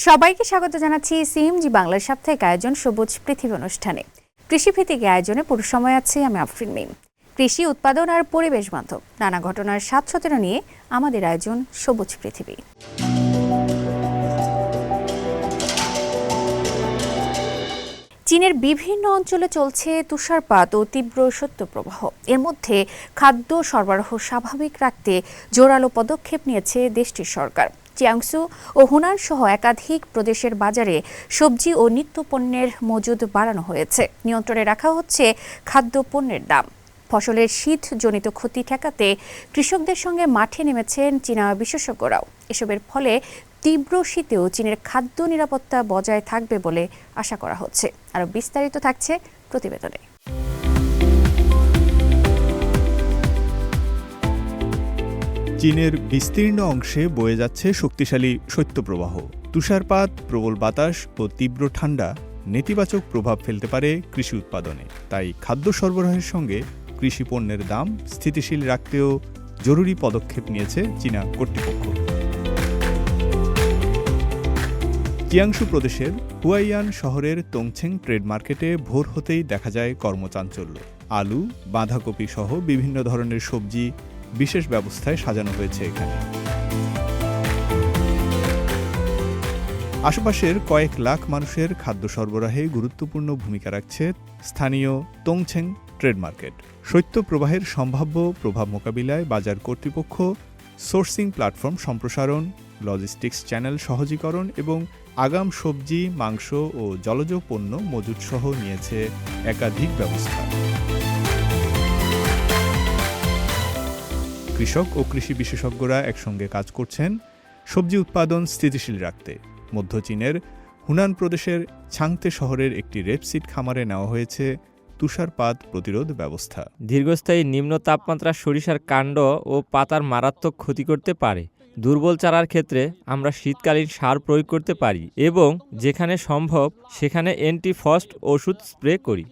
সবাইকে স্বাগত জানাচ্ছি সিএমজি বাংলার সাপ্তাহিক আয়োজন সবুজ পৃথিবী অনুষ্ঠানে। কৃষিভিত্তিক আয়োজনে পুরো সময় আছে আমি আফরিন মিম। কৃষি উৎপাদন আর পরিবেশ বান্ধব নানা ঘটনার স্বাদ নিয়ে আমাদের আয়োজন সবুজ পৃথিবী। চীনের বিভিন্ন অঞ্চলে চলছে তুষারপাত ও তীব্র শৈত্যপ্রবাহ। এর মধ্যে খাদ্য সরবরাহ স্বাভাবিক রাখতে জোরালো পদক্ষেপ নিয়েছে দেশটির সরকার। জিয়াংসু ও হুনান সহ একাধিক প্রদেশের বাজারে সবজি ও নিত্যপণ্যের মজুদ বাড়ানো হয়েছে। নিয়ন্ত্রণে রাখা হচ্ছে খাদ্য পণ্যের দাম। ফসলের শীতজনিত ক্ষতি ঠেকাতে কৃষকদের সঙ্গে মাঠে নেমেছেন চীনা বিশেষজ্ঞরাও। এসবের ফলে তীব্র শীতেও চীনের খাদ্য নিরাপত্তা বজায় থাকবে বলে আশা করা হচ্ছে। আরও বিস্তারিত থাকছে প্রতিবেদনে। চীনের বিস্তীর্ণ অংশে বয়ে যাচ্ছে শক্তিশালী শৈত্যপ্রবাহ। তুষারপাত, প্রবল বাতাস ও তীব্র ঠান্ডা নেতিবাচক প্রভাব ফেলতে পারে কৃষি উৎপাদনে। তাই খাদ্য সরবরাহের সঙ্গে কৃষি পণ্যের দাম স্থিতিশীল রাখতেও জরুরি পদক্ষেপ নিয়েছে চীনা কর্তৃপক্ষ। জিয়াংসু প্রদেশের হুয়াইয়ান শহরের তংছেং ট্রেড মার্কেটে ভোর হতেই দেখা যায় কর্মচাঞ্চল্য। আলু, বাঁধাকপি সহ বিভিন্ন ধরনের সবজি বিশেষ ব্যবস্থায় সাজানো হয়েছে এখানে। আশেপাশের কয়েক লাখ মানুষের খাদ্য সরবরাহে গুরুত্বপূর্ণ ভূমিকা রাখছে স্থানীয় তংছেং ট্রেড মার্কেট। শৈত্যপ্রবাহের সম্ভাব্য প্রভাব মোকাবিলায় বাজার কর্তৃপক্ষ সোর্সিং প্ল্যাটফর্ম সম্প্রসারণ, লজিস্টিক্স চ্যানেল সহজীকরণ এবং আগাম সবজি, মাংস ও জলজ পণ্য মজুত সহ নিয়েছে একাধিক ব্যবস্থা। কৃষক ও কৃষি বিশেষজ্ঞরা একসঙ্গে কাজ করছেন সবজি উৎপাদন স্থিতিশীল রাখতে। মধ্য চীনের হুনান প্রদেশের ছাংতে শহরের একটি রেপসিড খামারে নেওয়া হয়েছে তুষারপাত প্রতিরোধ ব্যবস্থা। দীর্ঘস্থায়ী নিম্ন তাপমাত্রা সরিষার কাণ্ড ও পাতার মারাত্মক ক্ষতি করতে পারে। দুর্বল চারার ক্ষেত্রে আমরা শীতকালীন সার প্রয়োগ করতে পারি এবং যেখানে সম্ভব সেখানে অ্যান্টিফ্রস্ট ওষুধ স্প্রে করি।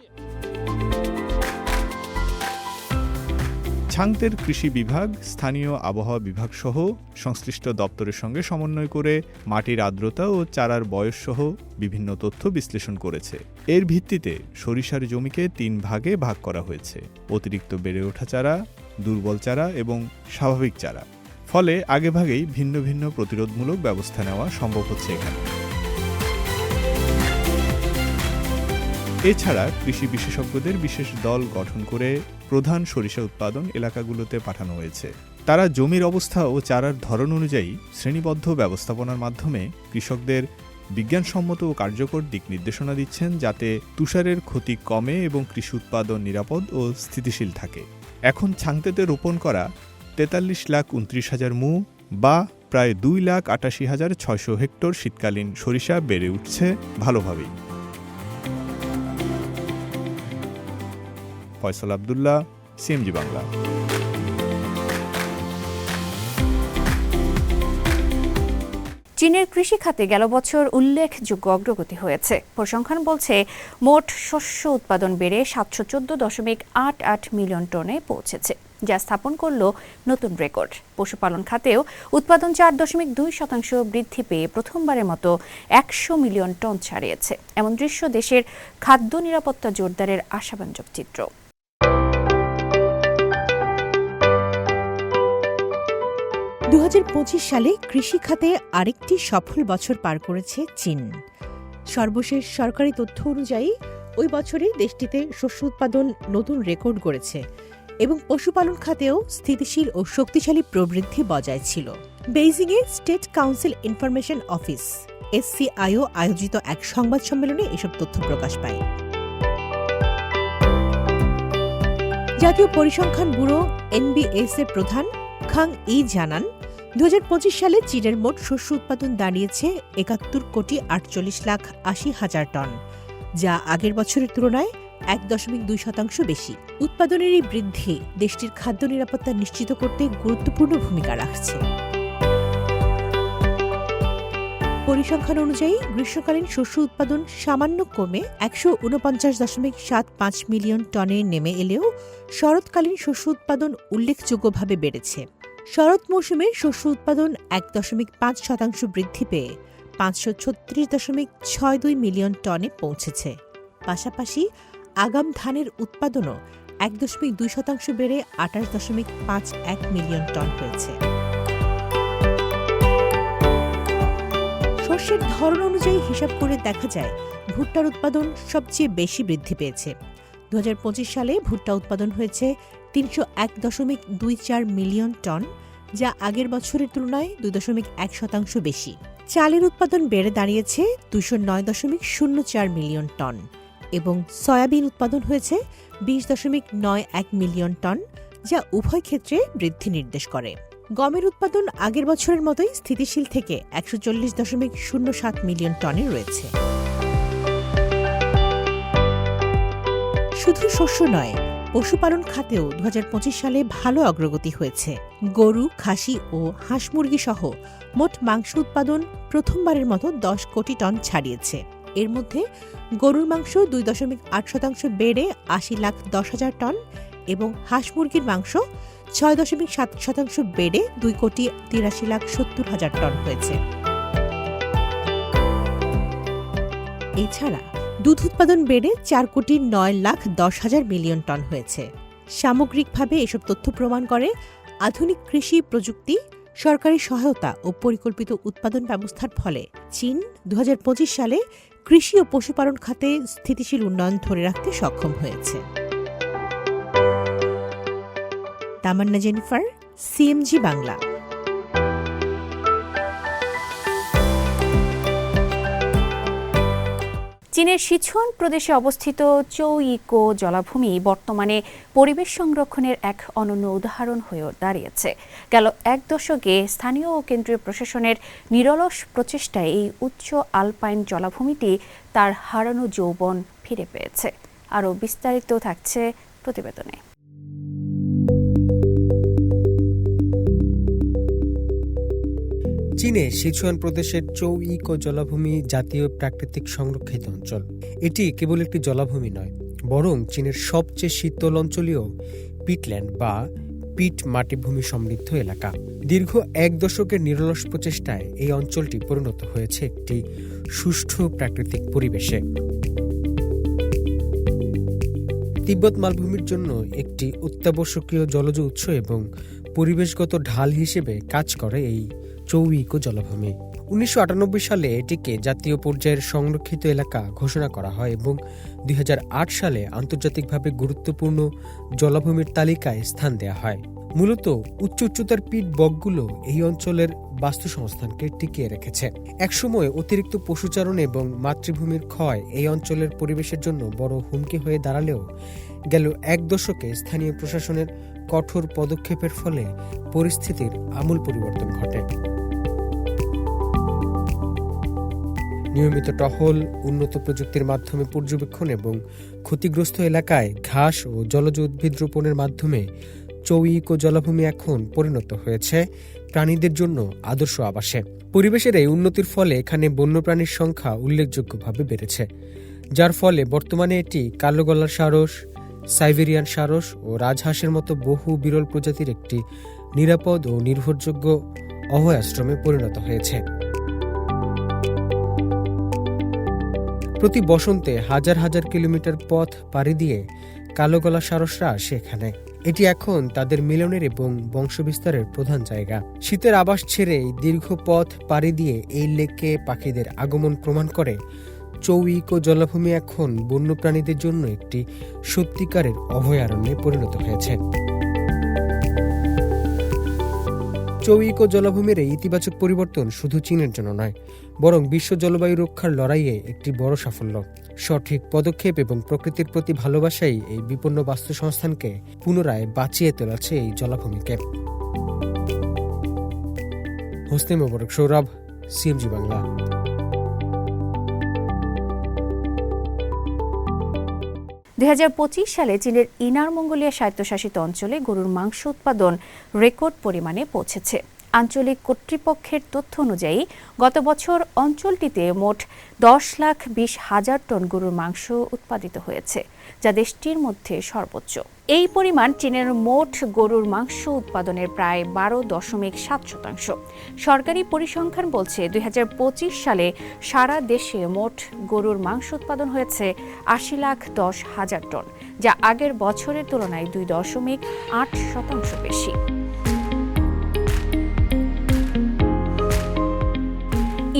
ছাংতের কৃষি বিভাগ, স্থানীয় আবহাওয়া বিভাগ সহ সংশ্লিষ্ট দপ্তরের সঙ্গে সমন্বয় করে মাটির আর্দ্রতা ও চারার বয়স সহ বিভিন্ন তথ্য বিশ্লেষণ করেছে। এর ভিত্তিতে সরিষার জমিকে 3 ভাগে ভাগ করা হয়েছে: অতিরিক্ত বেড়ে ওঠা চারা, দুর্বল চারা এবং স্বাভাবিক চারা। ফলে আগেভাগেই ভিন্ন ভিন্ন প্রতিরোধমূলক ব্যবস্থা নেওয়া সম্ভব হচ্ছে এখানে। এছাড়া কৃষি বিশেষজ্ঞদের বিশেষ দল গঠন করে প্রধান সরিষা উৎপাদন এলাকাগুলোতে পাঠানো হয়েছে। তারা জমির অবস্থা ও চারার ধরন অনুযায়ী শ্রেণীবদ্ধ ব্যবস্থাপনার মাধ্যমে কৃষকদের বিজ্ঞানসম্মত ও কার্যকর দিক নির্দেশনা দিচ্ছেন, যাতে তুষারের ক্ষতি কমে এবং কৃষি উৎপাদন নিরাপদ ও স্থিতিশীল থাকে। এখন ছাংতেতে রোপণ করা 43,29,000 মু বা প্রায় 2,88,600 হেক্টর শীতকালীন সরিষা বেড়ে উঠছে ভালোভাবেই। ফয়সাল আব্দুল্লাহ, সিএমজি বাংলা। চীনের কৃষি খাতে গেল বছর উল্লেখযোগ্য অগ্রগতি হয়েছে। পরিসংখ্যান বলছে মোট শস্য উৎপাদন বেড়ে 714.88 মিলিয়ন টনে পৌঁছেছে, যা স্থাপন করল নতুন রেকর্ড। পশুপালন খাতেও উৎপাদন 4.2% বৃদ্ধি পেয়ে প্রথমবারের মতো 100 মিলিয়ন টন ছাড়িয়েছে। এমন দৃশ্য দেশের খাদ্য নিরাপত্তা জোরদারের আশাব্যঞ্জক চিত্র। 2025 সালে কৃষি খাতে আরেকটি সফল বছর পার করেছে চীন। সর্বশেষ সরকারি তথ্য অনুযায়ী ওই বছরে দেশটিতে শস্য উৎপাদন নতুন রেকর্ড গড়েছে এবং পশুপালন খাতেও স্থিতিশীল ও শক্তিশালী প্রবৃদ্ধি বজায় ছিল। বেইজিংয়ে State Council Information Office SCIO আয়োজিত এক সংবাদ সম্মেলনে এসব তথ্য প্রকাশ পায়। জাতীয় পরিসংখ্যান ব্যুরো NBS এর প্রধান খাং ই জানান, 2025 সালে চীনের মোট শস্য উৎপাদন দাঁড়িয়েছে 71,48,80,000 টন, যা আগের বছরের তুলনায় 1.2% বেশি। উৎপাদনের এই বৃদ্ধি দেশটির খাদ্য নিরাপত্তা নিশ্চিত করতে গুরুত্বপূর্ণ ভূমিকা রাখছে। পরিসংখ্যান অনুযায়ী গ্রীষ্মকালীন শস্য উৎপাদন সামান্য কমে 149.75 মিলিয়ন টনে নেমে এলেও শরৎকালীন শস্য উৎপাদন উল্লেখযোগ্যভাবে বেড়েছে। শরৎ মৌসুমে শস্য উৎপাদন 1.5% বৃদ্ধি পেয়ে 536.62 মিলিয়ন টনে পৌঁছেছে। পাশাপাশি আগাম ধানের উৎপাদনও 1.2% বেড়ে 28.51 মিলিয়ন টন হয়েছে। শস্যের ধরন অনুযায়ী হিসাব করে দেখা যায় ভুট্টার উৎপাদন সবচেয়ে বেশি বৃদ্ধি পেয়েছে। 2025 সালে ভুট্টা উৎপাদন হয়েছে 301.24 মিলিয়ন টন, যা আগের বছরের তুলনায় 2.1% বেশি। চালের উৎপাদন বেড়ে দাঁড়িয়েছে 209.04 মিলিয়ন টন এবং সয়াবিন উৎপাদন হয়েছে 20.91 মিলিয়ন টন, যা উভয় ক্ষেত্রে বৃদ্ধি নির্দেশ করে। গমের উৎপাদন আগের বছরের মতোই স্থিতিশীল থেকে 140.07 মিলিয়ন টনে রয়েছে। শুধু শস্য নয়, পশুপালন খাতেও 2025 সালে ভালো অগ্রগতি হয়েছে। গরু, খাসি ও হাঁস মুরগি সহ মোট মাংস উৎপাদন প্রথমবারের মতো 10 কোটি টন ছাড়িয়েছে। এর মধ্যে গরুর মাংস 2.8% বেড়ে 80,10,000 টন এবং হাঁস মুরগির মাংস 6.7% বেড়ে 2,83,70,000 টন হয়েছে। এছাড়া দুধ উৎপাদন বেড়ে 4,09,10,000 মিলিয়ন টন হয়েছে। সামগ্রিকভাবে এসব তথ্য প্রমাণ করে আধুনিক কৃষি প্রযুক্তি, সরকারি সহায়তা ও পরিকল্পিত উৎপাদন ব্যবস্থার ফলে চীন 2025 সালে কৃষি ও পশুপালন খাতে স্থিতিশীল উন্নয়ন ধরে রাখতে সক্ষম হয়েছে। তামান্না জেনিফার, সিএমজি বাংলা। চীনের সিচুয়ান প্রদেশে অবস্থিত চৌ-ই-কো জলাভূমি বর্তমানে পরিবেশ সংরক্ষণের এক অনন্য উদাহরণ হয়ে দাঁড়িয়েছে। গেল এক দশকে স্থানীয় ও কেন্দ্রীয় প্রশাসনের নিরলস প্রচেষ্টায় এই উচ্চ আলপাইন জলাভূমিটি তার হারানো যৌবন ফিরে পেয়েছে। আরও বিস্তারিত থাকছে প্রতিবেদনে। চীনে সিচুয়ান প্রদেশের চৌ-ই-কো জলাভূমি জাতীয় প্রাকৃতিক সংরক্ষিত অঞ্চল। এটি কেবল একটি জলাভূমি নয়, বরং চীনের সবচেয়ে শীতল অঞ্চলীয় পিটল্যান্ড বা পিট মাটিভূমি সমৃদ্ধ এলাকা। দীর্ঘ এক দশকের নিরলস প্রচেষ্টায় এই অঞ্চলটি পরিণত হয়েছে একটি সুষ্ঠু প্রাকৃতিক পরিবেশে। তিব্বত মালভূমির জন্য একটি অত্যাবশ্যকীয় জলজ উৎস এবং পরিবেশগত ঢাল হিসেবে কাজ করে এই চৌ-ই-কো জলাভূমি। 1998 সালে এটিকে জাতীয় পর্যায়ের সংরক্ষিত এলাকা ঘোষণা করা হয় এবং 2008 সালে আন্তর্জাতিকভাবে গুরুত্বপূর্ণ জলাভূমির তালিকায় স্থান দেওয়া হয়। মূলত উচ্চতার পিট বকগুলো এই অঞ্চলের বাস্তুসংস্থানকে টিকিয়ে রেখেছে। একসময় অতিরিক্ত পশুচারণ এবং মাতৃভূমির ক্ষয় এই অঞ্চলের পরিবেশের জন্য বড় হুমকি হয়ে দাঁড়ালেও গেল এক দশকে স্থানীয় প্রশাসনের কঠোর পদক্ষেপের ফলে পরিস্থিতির আমূল পরিবর্তন ঘটে। নিয়মিত টহল, উন্নত প্রযুক্তির মাধ্যমে পর্যবেক্ষণ এবং ক্ষতিগ্রস্ত এলাকায় ঘাস ও জলজ উদ্ভিদ রোপণের মাধ্যমে চৌ-ই-কো জলাভূমি এখন পরিণত হয়েছে প্রাণীদের জন্য আদর্শ আবাসে। পরিবেশের এই উন্নতির ফলে এখানে বন্যপ্রাণীর সংখ্যা উল্লেখযোগ্যভাবে বেড়েছে, যার ফলে বর্তমানে এটি কালো গলার সারস, সাইবেরিয়ান সারস ও রাজহাঁসের মতো বহু বিরল প্রজাতির একটি নিরাপদ ও নির্ভরযোগ্য অভয়াশ্রমে পরিণত হয়েছে। প্রতি বসন্তে হাজার হাজার কিলোমিটার পথ পাড়ি দিয়ে কালো গলা সারসরা আসে এখানে। এটি এখন তাদের মিলনের এবং বংশবিস্তারের প্রধান জায়গা। শীতের আবাস ছেড়ে দীর্ঘ পথ পাড়ি দিয়ে এই লেকে পাখিদের আগমন প্রমাণ করে চৌ-ই-কো জলাভূমি এখন বন্যপ্রাণীদের জন্য একটি সত্যিকারের অভয়ারণ্যে পরিণত হয়েছে। চৌ-ই-কো জলাভূমির এই ইতিবাচক পরিবর্তন শুধু চীনের জন্য নয়, বরং বিশ্ব জলবায়ু রক্ষার লড়াইয়ে একটি বড় সাফল্য। সঠিক পদক্ষেপ এবং প্রকৃতির প্রতি ভালোবাসাই এই বিপন্ন বাস্তুসংস্থানকে পুনরায় বাঁচিয়ে তোলাছে এই জলাভূমিকে। হোসনে মোবারক সৌরভ, সিএমজি বাংলা। 2025 সালে চীনের ইনার মঙ্গোলিয়া স্বায়ত্তশাসিত অঞ্চলে গরুর মাংস উৎপাদন রেকর্ড পরিমাণে পৌঁছেছে। আঞ্চলিক কর্তৃপক্ষের তথ্য অনুযায়ী গত বছর অঞ্চলটিতে মোট 10,20,000 টন গরুর মাংস উৎপাদিত হয়েছে, যা দেশটির মধ্যে সর্বোচ্চ। এই পরিমাণ চীনের মোট গরুর মাংস উৎপাদনের প্রায় 12.7%। সরকারি পরিসংখ্যান বলছে 2025 সালে সারা দেশে মোট গরুর মাংস উৎপাদন হয়েছে 80,10,000 টন, যা আগের বছরের তুলনায় 2.8% বেশি।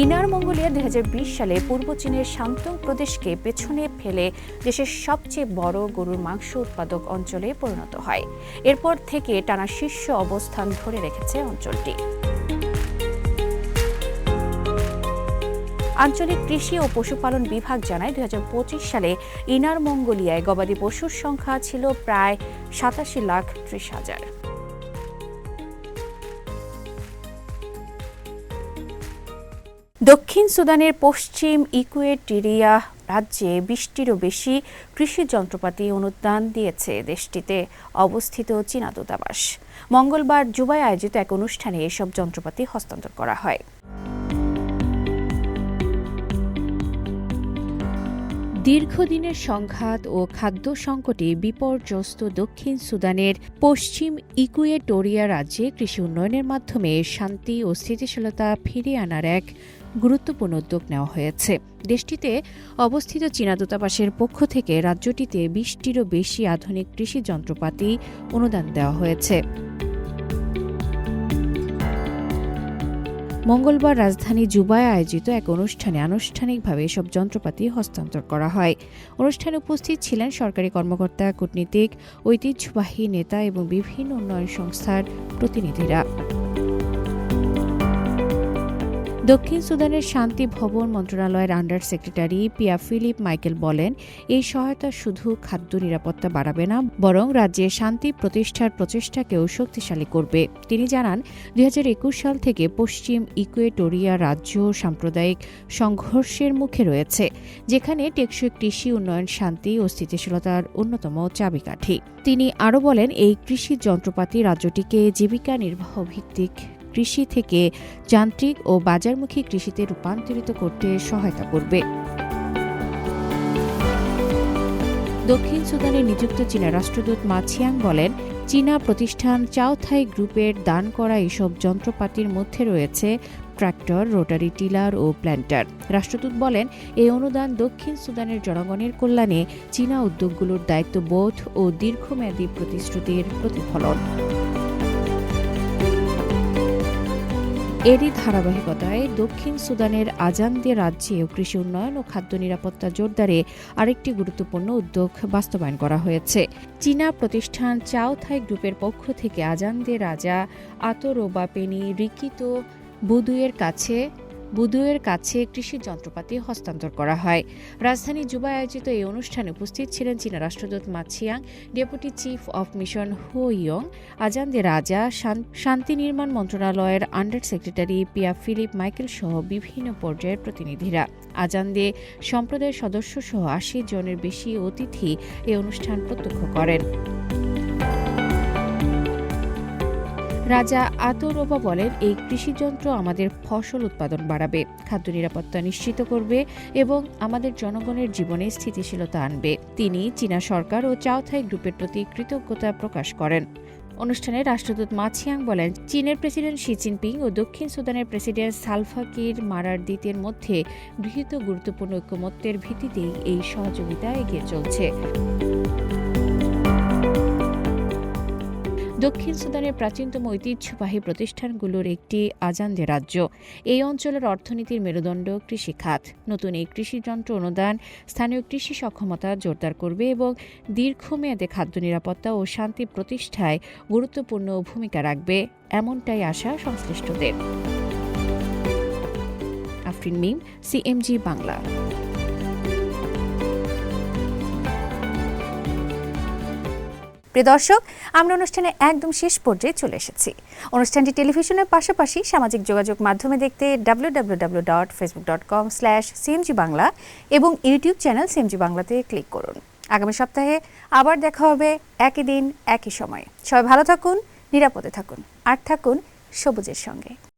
ইনার মঙ্গোলিয়া 2020 সালে পূর্ব চীনের শান্তং প্রদেশকে পেছনে ফেলে দেশের সবচেয়ে বড় গরুর মাংস উৎপাদক অঞ্চলে পরিণত হয়। এরপর থেকে টানা শীর্ষ অবস্থান ধরে রেখেছে অঞ্চলটি। আঞ্চলিক কৃষি ও পশুপালন বিভাগ জানায় 2025 সালে ইনার মঙ্গোলিয়ায় গবাদি পশুর সংখ্যা ছিল প্রায় 87,30,000। দক্ষিণ সুদানের পশ্চিম ইকুয়েটরিয়া রাজ্যে 20টিরও বেশি কৃষি যন্ত্রপাতি অনুদান দিয়েছে দেশটিতে অবস্থিত চীনা দূতাবাস। মঙ্গলবার জুবায় আয়োজিত এক অনুষ্ঠানে এসব যন্ত্রপাতি হস্তান্তর করা হয়। দীর্ঘদিনের সংঘাত ও খাদ্য সংকটে বিপর্যস্ত দক্ষিণ সুদানের পশ্চিম ইকুয়েটরিয়া রাজ্যে কৃষি উন্নয়নের মাধ্যমে শান্তি ও স্থিতিশীলতা ফিরিয়ে আনার এক গুরুত্বপূর্ণ উদ্যোগ নেওয়া হয়েছে। দেশটিতে অবস্থিত চীনা দূতাবাসের পক্ষ থেকে রাজ্যটিতে 20টিরও বেশি আধুনিক কৃষি যন্ত্রপাতি অনুদান দেওয়া হয়েছে। মঙ্গলবার রাজধানী জুবায় আয়োজিত এক অনুষ্ঠানে আনুষ্ঠানিকভাবে এসব যন্ত্রপাতি হস্তান্তর করা হয়। অনুষ্ঠানে উপস্থিত ছিলেন সরকারি কর্মকর্তা, কূটনীতিক, ঐতিহ্যবাহী নেতা এবং বিভিন্ন উন্নয়ন সংস্থার প্রতিনিধিরা। দক্ষিণ সুদানের শান্তি ভবন মন্ত্রণালয়ের আন্ডার সেক্রেটারি পিয়া ফিলিপ মাইকেল বলেন, এই সহায়তা শুধু খাদ্য নিরাপত্তা বাড়াবে না, বরং রাজ্যে শান্তি প্রতিষ্ঠার প্রচেষ্টাকেও শক্তিশালী করবে। তিনি জানান, 2021 সাল থেকে পশ্চিম ইকুয়েটরিয়া রাজ্য সাম্প্রদায়িক সংঘর্ষের মুখে রয়েছে, যেখানে টেকসই কৃষি উন্নয়ন শান্তি ও স্থিতিশীলতার অন্যতম চাবিকাঠি। তিনি আরও বলেন, এই কৃষি যন্ত্রপাতি রাজ্যটিকে জীবিকা নির্বাহ ভিত্তিক কৃষি থেকে যান্ত্রিক ও বাজারমুখী কৃষিতে রূপান্তরিত করতে সহায়তা করবে। দক্ষিণ সুদানে নিযুক্ত চীনা রাষ্ট্রদূত মা ছিয়াং বলেন, চীনা প্রতিষ্ঠান চাওথাই গ্রুপের দান করা এসব যন্ত্রপাতির মধ্যে রয়েছে ট্রাক্টর, রোটারি টিলার ও প্ল্যান্টার। রাষ্ট্রদূত বলেন, এই অনুদান দক্ষিণ সুদানের জনগণের কল্যাণে চীনা উদ্যোগগুলোর দায়িত্ববোধ ও দীর্ঘমেয়াদী প্রতিশ্রুতির প্রতিফলন। এরই ধারাবাহিকতায় দক্ষিণ সুদানের আজান্দে রাজ্যেও কৃষি উন্নয়ন ও খাদ্য নিরাপত্তা জোরদারে আরেকটি গুরুত্বপূর্ণ উদ্যোগ বাস্তবায়ন করা হয়েছে। চীনা প্রতিষ্ঠান চাওথাই গ্রুপের পক্ষ থেকে আজান্দে রাজা আতোরোবা পেনি রিকিতো বুদুয়ের কাছে কৃষি যন্ত্রপাতি হস্তান্তর করা হয়। রাজধানী জুবায় আয়োজিত এই অনুষ্ঠানে উপস্থিত ছিলেন চীনা রাষ্ট্রদূত মা Siang, deputy chief of mission হো ইয়ং, আজান্দে রাজা, শান্তি নির্মাণ মন্ত্রণালয়ের আন্ডার সেক্রেটারি পিয়া ফিলিপ মাইকেল সহ বিভিন্ন পর্যায়ের প্রতিনিধিরা। আজান্দে সম্প্রদায়ের সদস্য সহ 80 জনের বেশি অতিথি এই অনুষ্ঠান প্রত্যক্ষ করেন। রাজা আতোরোবা বলেন, এই কৃষিযন্ত্র আমাদের ফসল উৎপাদন বাড়াবে, খাদ্য নিরাপত্তা নিশ্চিত করবে এবং আমাদের জনগণের জীবনে স্থিতিশীলতা আনবে। তিনি চীনা সরকার ও চাওথাই গ্রুপের প্রতি কৃতজ্ঞতা প্রকাশ করেন। অনুষ্ঠানে রাষ্ট্রদূত মা ছিয়াং বলেন, চীনের প্রেসিডেন্ট শি জিনপিং ও দক্ষিণ সুদানের প্রেসিডেন্ট সালভা কির মারারদিতের মধ্যে গৃহীত গুরুত্বপূর্ণ ঐকমত্যের ভিত্তিতেই এই সহযোগিতা এগিয়ে চলছে। দক্ষিণ সুদানের প্রাচীনতম ঐতিহ্যবাহী প্রতিষ্ঠানগুলোর একটি আজান্দে রাজ্য। এই অঞ্চলের অর্থনীতির মেরুদণ্ড কৃষিখাত। নতুন এই কৃষিযন্ত্র অনুদান স্থানীয় কৃষি সক্ষমতা জোরদার করবে এবং দীর্ঘমেয়াদে খাদ্য নিরাপত্তা ও শান্তি প্রতিষ্ঠায় গুরুত্বপূর্ণ ভূমিকা রাখবে, এমনটাই আশা সংশ্লিষ্টদের। আফরিন মিম, সিএমজি বাংলা। প্রিয় দর্শক, আমরা অনুষ্ঠানে একদম শেষ পর্যায়ে চলে এসেছি। অনুষ্ঠানটি টেলিভিশনের পাশাপাশি সামাজিক যোগাযোগ মাধ্যমে দেখতে www.facebook.com/cmg বাংলা এবং ইউটিউব চ্যানেল সিএমজি বাংলাতে ক্লিক করুন। আগামী সপ্তাহে আবার দেখা হবে একই দিন একই সময়ে। সবাই ভালো থাকুন, নিরাপদে থাকুন আর থাকুন সবুজের সঙ্গে।